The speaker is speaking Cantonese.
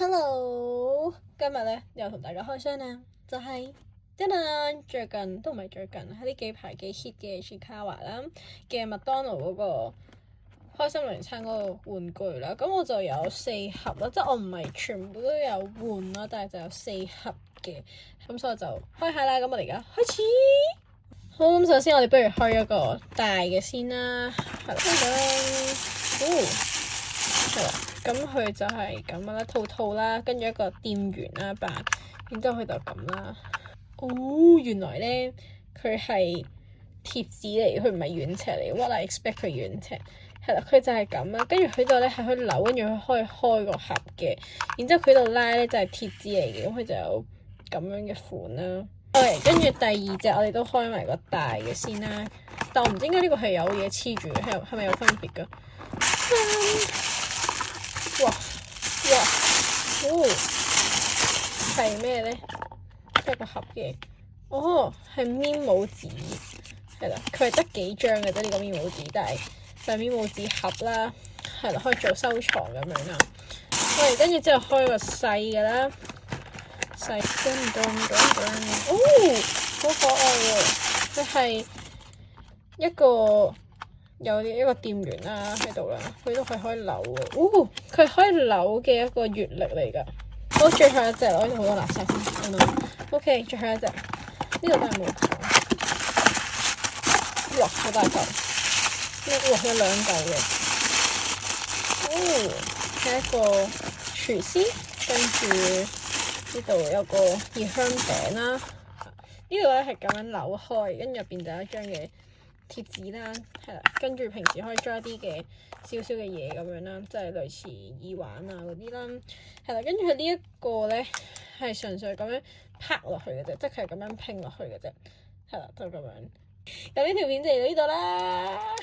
Hello，今日咧又同大家開箱啦，就係最近都唔係最近，喺呢幾排幾 hit 嘅 Chiikawa 啦嘅麥當勞嗰個開心樂園餐嗰個玩具啦，咁我就有4盒啦，即係我唔係全部都有換啦，但係就有4盒嘅，咁所以我就開下啦，咁我哋而家開始。好，咁首先我哋不如開一個大嘅先啦，係啦，咁佢就係咁啦，套啦，跟住一個店員啦扮，然之後佢就咁啦。哦，原來咧佢係貼紙嚟，佢唔係軟尺嚟。What I expect 佢軟尺，係啦，佢就係咁啦。跟住佢度咧係可以扭，跟住佢可以開個盒嘅。然之後佢度拉咧就係貼紙嚟嘅，咁佢就有咁樣嘅款啦。OK，跟住第二隻我哋都開埋個大嘅先啦。但我唔知應該呢個係有嘢黐住嘅，係咪有分別㗎？哇！係咩咧？一個盒嘅，係面膜紙，係啦，佢係得幾張嘅啫，呢個面膜紙，但係面膜紙盒啦，係啦，可以做收藏咁樣啦。喂，跟住之後開個細嘅啦，細好可愛喎！佢係有一個店員啦喺度啦，佢都係可以扭嘅。佢可以扭嘅一個月曆嚟㗎。好，最後一隻，我呢度好多垃圾先。OK， 最後一隻，呢度都係冇糖。哇，好大嚿！有2嚿嘅。係一個廚師，跟住呢度有個熱香餅啦。呢度咧係咁樣扭開，跟住入邊就有一張嘅貼紙啦，係啦，跟住平時可以裝一啲嘅少少嘅嘢咁樣啦，即係類似耳環啊嗰啲啦，係啦，跟住佢呢一個咧係純粹咁樣拍落去嘅啫，即係佢係咁樣拼落去嘅啫，係啦，就咁樣。咁呢條片就嚟到呢度啦。